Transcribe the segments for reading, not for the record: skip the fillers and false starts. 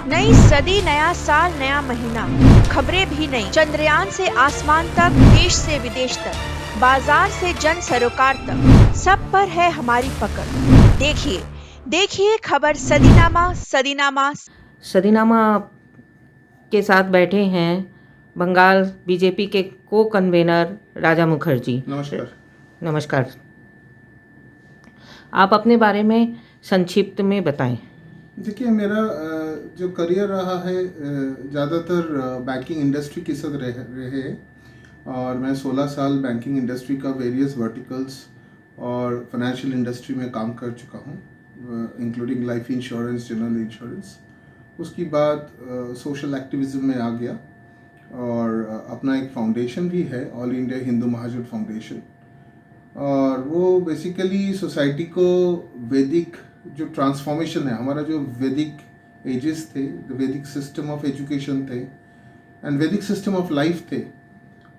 नई सदी, नया साल, नया महीना, खबरें भी नई। चंद्रयान से आसमान तक, देश से विदेश तक, बाजार से जन सरोकार तक, सब पर है हमारी पकड़। देखिए देखिए खबर सदीनामा सदीनामा। सदीनामा के साथ बैठे हैं बंगाल बीजेपी के को कन्वेनर राजा मुखर्जी। नमस्कार। नमस्कार। आप अपने बारे में संक्षिप्त में बताएं। देखिए, मेरा जो करियर रहा है ज़्यादातर बैंकिंग इंडस्ट्री के साथ रहे और मैं 16 साल बैंकिंग इंडस्ट्री का वेरियस वर्टिकल्स और फाइनेंशियल इंडस्ट्री में काम कर चुका हूँ, including life insurance, general insurance. उसके बाद सोशल एक्टिविज़म में आ गया और अपना एक फाउंडेशन भी है, ऑल इंडिया हिंदू महाजन फाउंडेशन, और वो बेसिकली सोसाइटी को वैदिक जो ट्रांसफॉर्मेशन है, हमारा जो वैदिक एजेस थे, वैदिक सिस्टम ऑफ एजुकेशन थे एंड वैदिक सिस्टम ऑफ लाइफ थे,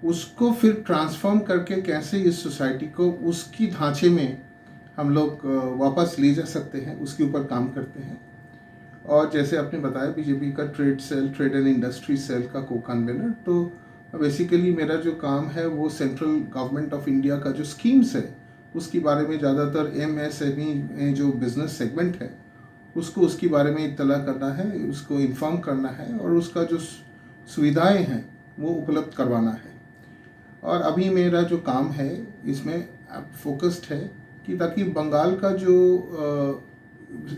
उसको फिर ट्रांसफॉर्म करके कैसे इस सोसाइटी को उसकी ढांचे में हम लोग वापस ले जा सकते हैं, उसके ऊपर काम करते हैं। और जैसे आपने बताया, बीजेपी का ट्रेड एंड इंडस्ट्री सेल का को कन्वेनर, तो बेसिकली मेरा जो काम है वो सेंट्रल गवर्नमेंट ऑफ इंडिया का जो स्कीम्स है उसके बारे में, ज़्यादातर MSME जो बिज़नेस सेगमेंट है उसको उसके बारे में इत्तला करना है, उसको इन्फॉर्म करना है और उसका जो सुविधाएं हैं वो उपलब्ध करवाना है। और अभी मेरा जो काम है इसमें फोकस्ड है कि ताकि बंगाल का जो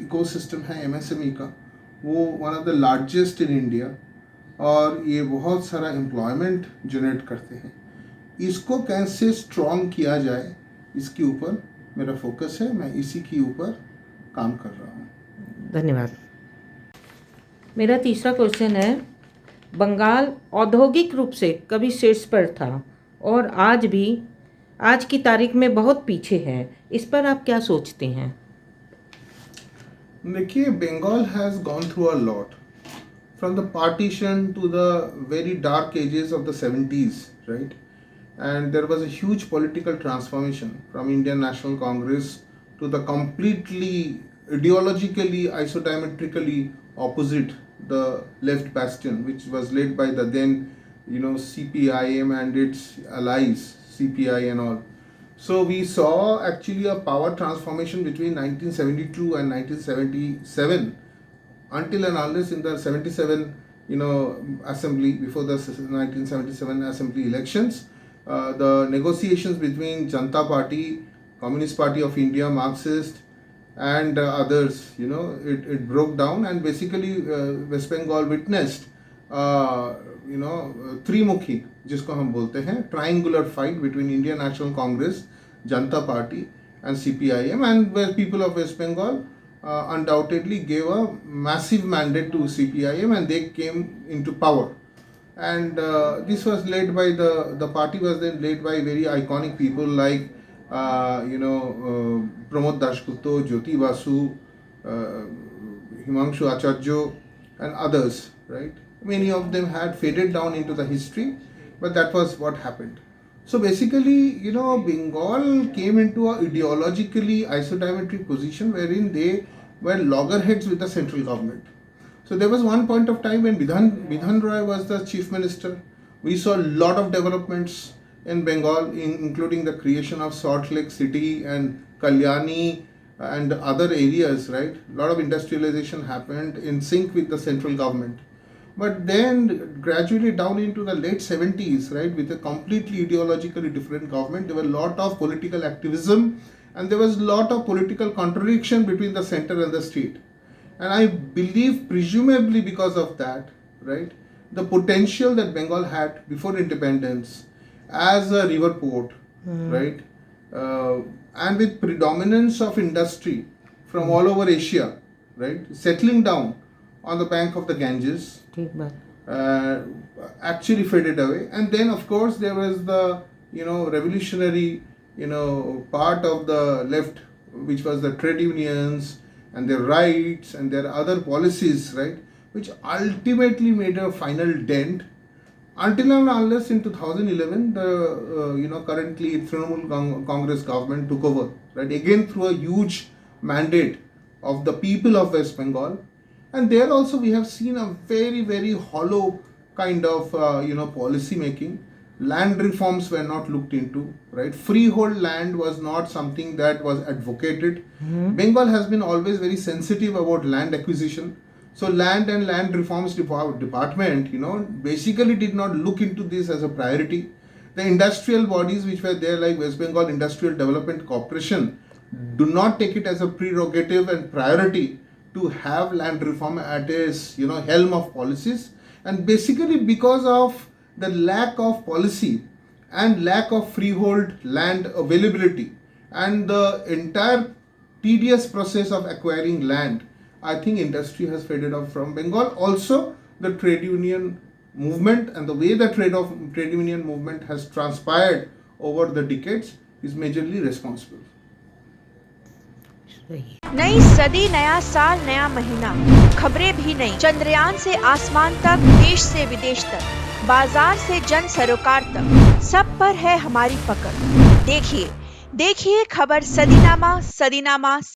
इकोसिस्टम है MSME का, वो one of the largest in India और ये बहुत सारा एम्प्लॉयमेंट जनरेट करते हैं, इसको कैसे स्ट्रॉन्ग किया जाए इसके ऊपर मेरा फोकस है। मैं इसी के ऊपर काम कर रहा हूँ। धन्यवाद। मेरा तीसरा क्वेश्चन है, बंगाल औद्योगिक रूप से कभी शीर्ष पर था और आज की तारीख में बहुत पीछे है, इस पर आप क्या सोचते हैं? देखिए, Bengal has gone through a lot, from the partition to the very dark ages of the 70s, right? And there was a huge political transformation from Indian National Congress to the completely ideologically, isodiametrically opposite, the left bastion, which was led by the then, CPIM and its allies, CPI and all. So we saw actually a power transformation between 1972 and 1977, until and unless in the 77 assembly, before the 1977 assembly elections, the negotiations between Janata Party, Communist Party of India, Marxist and others, it broke down, and basically West Bengal witnessed त्रिमुखी, जिसको हम बोलते हैं triangular fight between Indian National Congress, Janata Party and CPIM, and where people of West Bengal undoubtedly gave a massive mandate to CPIM and they came into power. And this was led by the party was then led by very iconic people like Pramod Dasgupta, Jyoti Basu, Himanshu Acharya and others, right? Many of them had faded down into the history, but that was what happened. So basically, Bengal came into a ideologically isodiametric position wherein they were loggerheads with the central government. So there was one point of time when Bidhan Roy was the chief minister. We saw a lot of developments in Bengal, including the creation of Salt Lake City and Kalyani and other areas, right? A lot of industrialization happened in sync with the central government. But then gradually down into the late 70s, right, with a completely ideologically different government, there were a lot of political activism and there was a lot of political contradiction between the center and the state. And I believe presumably because of that, right, the potential that Bengal had before independence as a river port, right, and with predominance of industry from all over Asia, right, settling down on the bank of the Ganges, actually faded away. And then of course there was the revolutionary part of the left, which was the trade unions and their rights and their other policies, right, which ultimately made a final dent until and unless in 2011 the currently Trinamool Congress government took over, right, again through a huge mandate of the people of West Bengal, And there also we have seen a very, very hollow kind of policy making. Land reforms were not looked into, right? Freehold land was not something that was advocated. Bengal has been always very sensitive about land acquisition. So land and land reforms department, basically did not look into this as a priority. The industrial bodies which were there, like West Bengal Industrial Development Corporation, do not take it as a prerogative and priority to have land reform at its helm of policies. And basically because of the lack of policy and lack of freehold land availability and the entire tedious process of acquiring land, I think industry has faded off from Bengal. Also, the trade union movement and the way the trade union movement has transpired over the decades is majorly responsible. नई सदी, नया साल, नया महीना, खबरें भी नई। चंद्रयान से आसमान तक, देश से विदेश तक, बाजार से जन सरोकार तक, सब पर है हमारी पकड़। देखिए खबर सदीनामा।